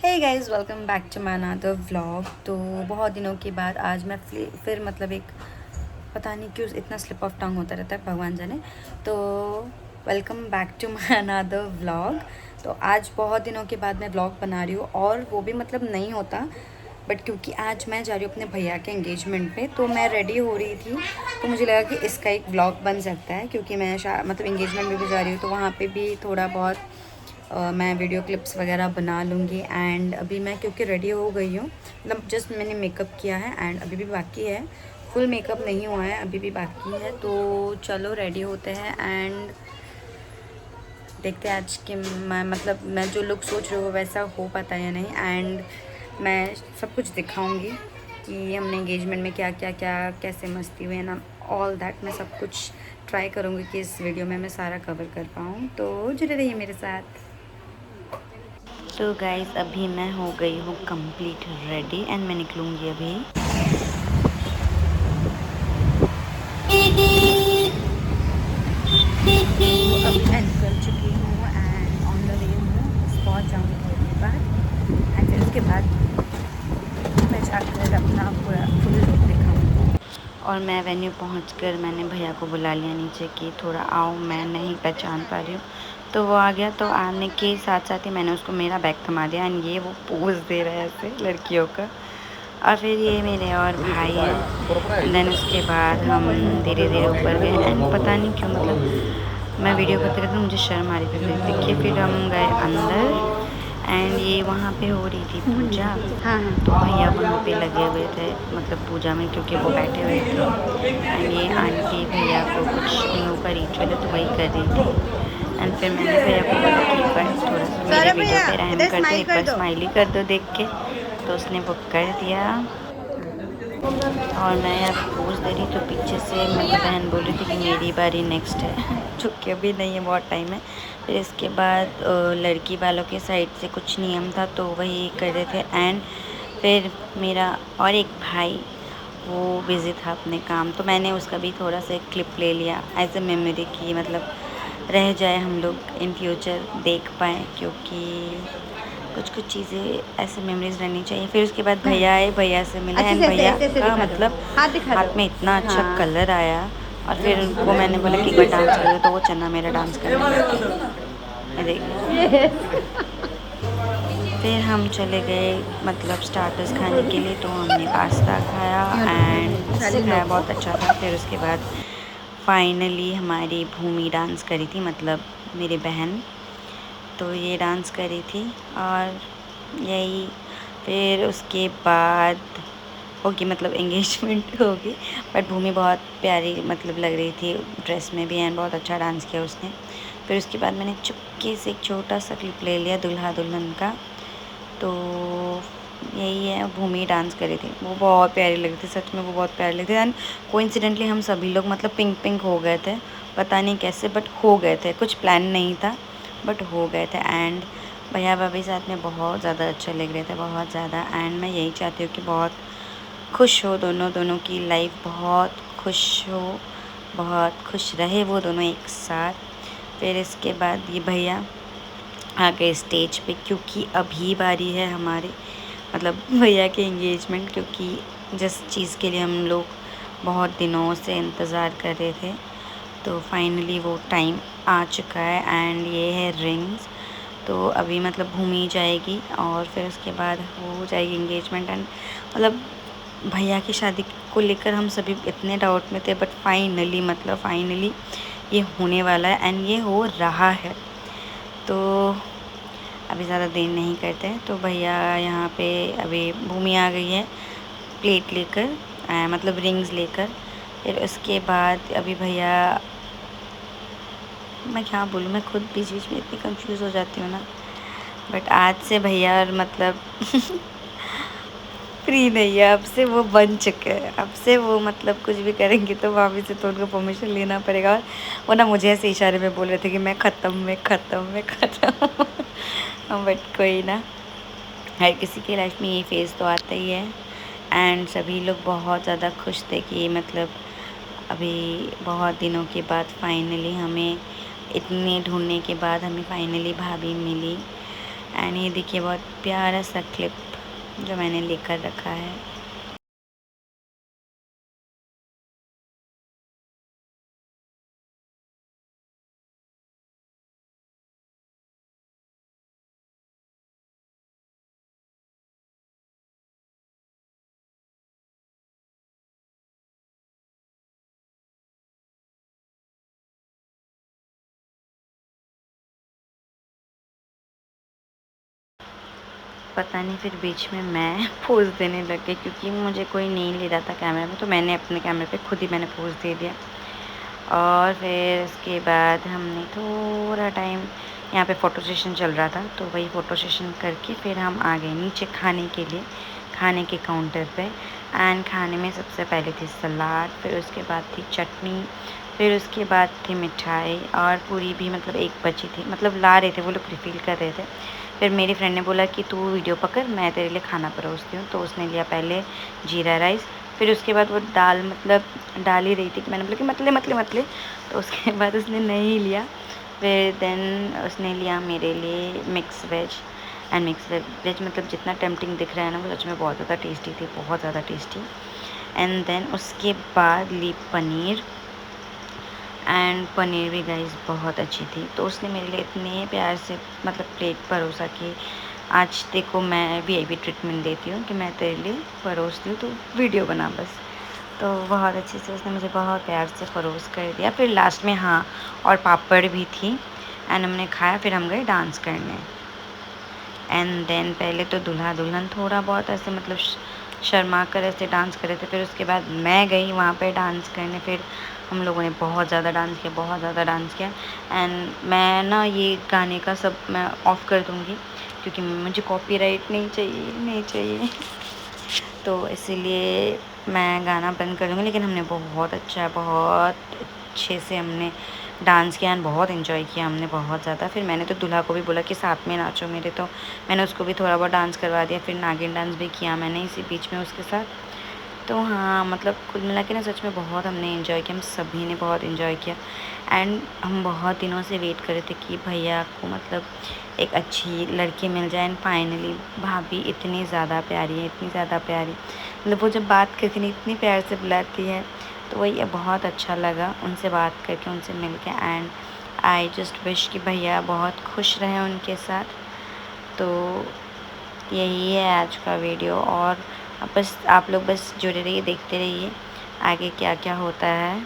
Hey guys, welcome back to my another vlog. तो बहुत दिनों के बाद आज मैं फिर मतलब एक पता नहीं क्यों इतना स्लिप ऑफ टंग होता रहता है, भगवान जाने। तो welcome back to my another vlog. तो आज बहुत दिनों के बाद मैं व्लॉग बना रही हूँ और वो भी मतलब नहीं होता, बट क्योंकि आज मैं जा रही हूँ अपने भैया के एंगेजमेंट पे, तो मैं रेडी हो रही थी। तो मुझे लगा कि इसका एक व्लॉग बन सकता है, क्योंकि मैं मतलब एंगेजमेंट में भी जा रही हूँ, तो वहाँ पे भी थोड़ा बहुत मैं वीडियो क्लिप्स वगैरह बना लूँगी। एंड अभी मैं क्योंकि रेडी हो गई हूँ, मतलब जस्ट मैंने मेकअप किया है एंड अभी भी बाकी है, फुल मेकअप नहीं हुआ है, अभी भी बाकी है। तो चलो रेडी होते हैं एंड देखते हैं आज कि मैं जो लुक सोच रही हूँ वैसा हो पाता है या नहीं। एंड मैं सब कुछ दिखाऊंगी कि हमने एंगेजमेंट में क्या क्या क्या कैसे मस्ती हुई है ना, ऑल दैट मैं सब कुछ ट्राई करूँगी कि इस वीडियो में मैं सारा कवर कर पाऊँ। तो जुड़े रहिए मेरे साथ। तो गाइस अभी मैं हो गई हूँ कंप्लीट रेडी एंड मैं निकलूँगी अभी। तो अभी मैं निकल चुकी हूँ एंड ऑन द वे हूँ, बस पहुँच जाऊँगी थोड़ी देर बाद। एंड फिर उसके बाद मैं जाकर अपना पूरा फुल लुक दिखाऊँगी। और मैं वेन्यू पहुँचकर मैंने भैया को बुला लिया नीचे कि थोड़ा आओ, मैं नहीं पहचान पा रही हूँ। तो वो आ गया, तो आने के साथ साथ ही मैंने उसको मेरा बैग थमा दिया एंड ये वो पोज दे रहा है ऐसे लड़कियों का। और फिर ये मेरे और भाई हैं। देन उसके बाद हम धीरे धीरे ऊपर गए एंड पता नहीं क्यों मतलब मैं वीडियो करते करते मुझे शर्म आ रही थी देखिए। फिर हम गए अंदर एंड ये वहाँ पे हो रही थी पूजा। हाँ हाँ। तो भैया वहाँ पे लगे हुए थे मतलब पूजा में, क्योंकि वो बैठे हुए थे एंड ये आंटी भैया को कुछ न्यू का रिचुअल है तो वही कर रही थी। एंड फिर मैंने भैया को बोला कि एक बार थोड़ा सा मेरे वीडियो पे रहम कर दो, एक बार स्माइल ही कर दो देख के। तो उसने वो कर दिया और मैं अब पोज दे रही तो पीछे से मेरी बहन बोल रही थी कि मेरी बारी नेक्स्ट है जो कि अभी नहीं है, बहुत टाइम है। फिर इसके बाद लड़की वालों के साइड से कुछ नियम था तो वही कर रहे थे। एंड फिर मेरा और एक भाई वो बिज़ी था अपने काम, तो मैंने उसका भी थोड़ा सा क्लिप ले लिया एज ए मेमोरी की मतलब रह जाए, हम लोग इन फ्यूचर देख पाएँ, क्योंकि कुछ कुछ चीज़ें ऐसे मेमोरीज रहनी चाहिए। फिर उसके बाद भैया आए, भैया से मिले एंड भैया का मतलब हाथ में इतना अच्छा कलर आया। और फिर उनको मैंने बोला कि एक बार डांस कर दो, तो वो चन्ना मेरा डांस करने लगे। देखिए फिर हम चले गए मतलब स्टार्टर्स खाने के लिए, तो हमने पास्ता खाया एंड खाया, बहुत अच्छा था। फिर उसके बाद फाइनली हमारी भूमि डांस करी थी, मतलब मेरी बहन, तो ये डांस करी थी। और यही फिर उसके बाद होगी मतलब एंगेजमेंट होगी। बट भूमि बहुत प्यारी मतलब लग रही थी ड्रेस में भी एंड बहुत अच्छा डांस किया उसने। फिर उसके बाद मैंने चुपके से एक छोटा सा क्लिप ले लिया दूल्हा दुल्हन का। तो यही है, भूमि डांस करी थी, वो बहुत प्यारी लगी थी, सच में वो बहुत प्यारी लगी थी। एंड कोइंसिडेंटली हम सभी लोग मतलब पिंक पिंक हो गए थे, पता नहीं कैसे बट हो गए थे, कुछ प्लान नहीं था बट हो गए थे। एंड भैया भाभी साथ में बहुत ज़्यादा अच्छे लग रहे थे, बहुत ज़्यादा। एंड मैं यही चाहती हूँ कि बहुत खुश हो दोनों की लाइफ बहुत खुश हो, बहुत खुश रहे वो दोनों एक साथ। फिर इसके बाद ये भैया आ गए स्टेज पे, क्योंकि अभी बारी है हमारे मतलब भैया के एंगेजमेंट, क्योंकि जिस चीज़ के लिए हम लोग बहुत दिनों से इंतज़ार कर रहे थे, तो फाइनली वो टाइम आ चुका है। एंड ये है रिंग्स। तो अभी मतलब भूमि जाएगी और फिर उसके बाद हो जाएगी एंगेजमेंट। एंड मतलब भैया की शादी को लेकर हम सभी इतने डाउट में थे, बट फाइनली ये होने वाला है एंड ये हो रहा है। तो अभी ज़्यादा देर नहीं करते हैं, तो भैया यहाँ पे अभी भूमि आ गई है प्लेट लेकर, मतलब रिंग्स लेकर। फिर उसके बाद अभी भैया, मैं क्या बोलूँ, मैं खुद बीच बीच में इतनी कंफ्यूज हो जाती हूँ ना। बट आज से भैया और मतलब फ्री नहीं है, अब से वो बन चुके हैं, अब से वो मतलब कुछ भी करेंगे तो भाभी से तो उनको परमिशन लेना पड़ेगा। और वो ना मुझे ऐसे इशारे में बोल रहे थे कि मैं ख़त्म बट कोई ना, हर किसी की लाइफ में ये फेज़ तो आता ही है। एंड सभी लोग बहुत ज़्यादा खुश थे कि मतलब अभी बहुत दिनों के बाद फाइनली हमें, इतने ढूंढने के बाद हमें फाइनली भाभी मिली। एंड ये देखिए बहुत प्यारा सा क्लिप जो मैंने लेकर रखा है। पता नहीं फिर बीच में मैं पोज़ देने लग गई, क्योंकि मुझे कोई नहीं ले रहा था कैमरा में, तो मैंने अपने कैमरे पे खुद ही मैंने पोज़ दे दिया। और फिर उसके बाद हमने थोड़ा टाइम यहाँ पे फ़ोटो सेशन चल रहा था, तो वही फ़ोटो सेशन करके फिर हम आ गए नीचे खाने के लिए, खाने के काउंटर पे। एंड खाने में सबसे पहले थी सलाद, फिर उसके बाद थी चटनी, फिर उसके बाद थी मिठाई और पूरी भी, मतलब एक बची थी, मतलब ला रहे थे वो लोग, रिफ़िल कर रहे थे। फिर मेरी फ्रेंड ने बोला कि तू वीडियो पकड़, मैं तेरे लिए खाना परोसती हूँ, तो उसने लिया पहले जीरा राइस, फिर उसके बाद वो दाल, मतलब डाल ही रही थी कि मैंने बोला कि मतले मतले मतले, तो उसके बाद उसने नहीं लिया। फिर देन उसने लिया मेरे लिए mix veg. And mix veg मतलब जितना टेम्पटिंग दिख रहा है ना, वो सच में बहुत ज़्यादा टेस्टी थी, बहुत ज़्यादा टेस्टी। एंड देन उसके बाद ली पनीर, एंड पनीर भी गाइस बहुत अच्छी थी। तो उसने मेरे लिए इतने प्यार से, मतलब प्लेट परोसा कि आज देखो मैं वीआईपी ट्रीटमेंट देती हूँ कि मैं तेरे लिए परोसती हूँ, तो वीडियो बना बस। तो बहुत अच्छे से उसने मुझे बहुत प्यार से परोस कर दिया। फिर लास्ट में हाँ, और पापड़ भी थी। एंड हमने खाया, फिर हम गए डांस करने। एंड देन पहले तो दूल्हा दुल्हन थोड़ा बहुत ऐसे, मतलब शर्मा कर ऐसे डांस कर रहे थे। फिर उसके बाद मैं गई वहाँ पे डांस करने। फिर हम लोगों ने बहुत ज़्यादा डांस किया, बहुत ज़्यादा डांस किया। एंड मैं ना ये गाने का सब मैं ऑफ़ कर दूँगी, क्योंकि मुझे कॉपीराइट नहीं चाहिए, नहीं चाहिए। तो इसीलिए मैं गाना बंद कर दूँगी। लेकिन हमने बहुत अच्छा, बहुत अच्छे से हमने डांस किया एंड बहुत एंजॉय किया हमने, बहुत ज़्यादा। फिर मैंने तो दूल्हा को भी बोला कि साथ में नाचो मेरे, तो मैंने उसको भी थोड़ा बहुत डांस करवा दिया। फिर नागिन डांस भी किया मैंने इसी बीच में उसके साथ। तो हाँ, मतलब कुल मिला के ना सच में बहुत हमने एंजॉय किया, हम सभी ने बहुत एंजॉय किया। एंड हम बहुत दिनों से वेट कर रहे थे कि भैया को मतलब एक अच्छी लड़की मिल जाए। एंड फाइनली भाभी इतनी ज़्यादा प्यारी है, इतनी ज़्यादा प्यारी, मतलब वो जब बात करती नहीं, इतनी प्यार से बुलाती है। तो वही बहुत अच्छा लगा उनसे बात करके, उनसे मिल के। एंड आई जस्ट विश कि भैया बहुत खुश रहें उनके साथ। तो यही है आज का वीडियो। और बस आप लोग बस जुड़े रहिए, देखते रहिए आगे क्या क्या होता है।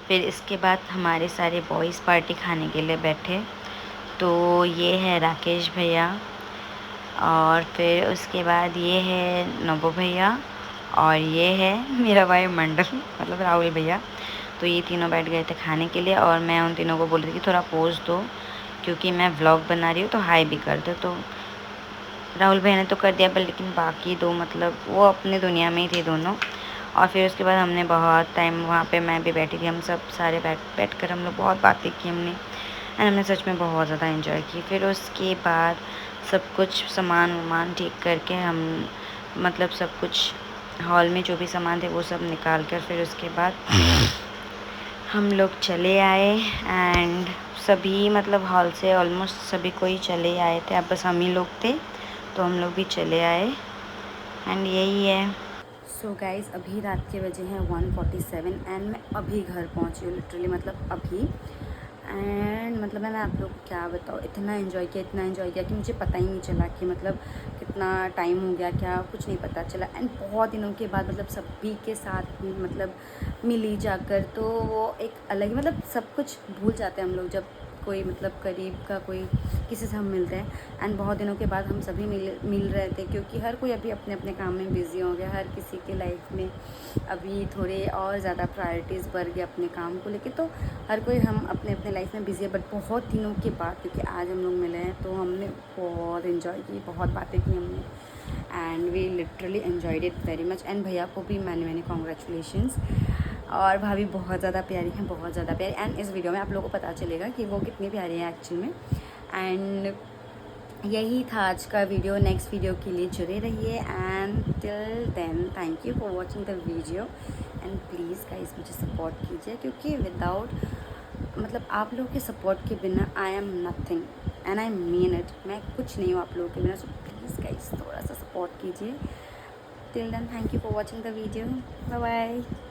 फिर इसके बाद हमारे सारे बॉयज़ पार्टी खाने के लिए बैठे। तो ये है राकेश भैया, और फिर उसके बाद ये है नबो भैया, और ये है मेरा भाई मंडल मतलब राहुल भैया। तो ये तीनों बैठ गए थे खाने के लिए, और मैं उन तीनों को बोल रही थी कि थोड़ा पोज दो क्योंकि मैं व्लॉग बना रही हूँ, तो हाई भी कर दो। तो राहुल भैया ने तो कर दिया, पर लेकिन बाकी दो मतलब वो अपने दुनिया में ही थे दोनों। और फिर उसके बाद हमने बहुत टाइम वहाँ पे, मैं भी बैठी थी, हम सब सारे बैठ कर हम लोग बहुत बातें की हमने, एंड हमने सच में बहुत ज़्यादा एंजॉय की। फिर उसके बाद सब कुछ सामान वामान ठीक करके हम मतलब सब कुछ हॉल में जो भी सामान थे वो सब निकाल कर फिर उसके बाद हम लोग चले आए। एंड सभी मतलब हॉल से ऑलमोस्ट सभी कोई चले आए थे, अब बस हम ही लोग थे, तो हम लोग भी चले आए। एंड यही है। सो गाइज़ अभी रात के बजे हैं 1:47 एंड मैं अभी घर पहुंची हूँ, लिटरली मतलब अभी। एंड मतलब मैं आप लोग को क्या बताऊँ, इतना एंजॉय किया कि मुझे पता ही नहीं चला कि मतलब कितना टाइम हो गया, क्या कुछ नहीं पता चला। एंड बहुत दिनों के बाद मतलब सभी के साथ मतलब मिली जाकर, तो वो एक अलग ही मतलब सब कुछ भूल जाते हैं हम लोग जब कोई मतलब करीब का कोई किसी से हम मिलते हैं। एंड बहुत दिनों के बाद हम सभी मिल रहे थे, क्योंकि हर कोई अभी अपने अपने काम में बिज़ी हो गया, हर किसी के लाइफ में अभी थोड़े और ज़्यादा प्रायोरिटीज़ बढ़ गए अपने काम को लेके, तो हर कोई हम अपने अपने लाइफ में बिज़ी है। बट बहुत दिनों के बाद क्योंकि आज हम लोग मिले हैं, तो हमने बहुत इन्जॉय की, बहुत बातें की हमने, and we literally enjoyed it very much. And भैया को भी मैंने कॉन्ग्रेचुलेशंस। और भाभी बहुत ज़्यादा प्यारी हैं, बहुत ज़्यादा प्यारी। एंड इस वीडियो में आप लोगों को पता चलेगा कि वो कितनी प्यारी है एक्चुअल में। एंड यही था आज का वीडियो, नेक्स्ट वीडियो के लिए जुड़े रहिए। And till then thank you for watching the video, and please guys मुझे सपोर्ट कीजिए, क्योंकि विदाउट मतलब आप लोगों के सपोर्ट के बिना I am nothing, and I mean it, मैं कुछ नहीं हूँ आप लोगों के बिना। सो प्लीज़ गाइस थोड़ा सा सपोर्ट कीजिए। Till then thank you for watching the video, bye bye.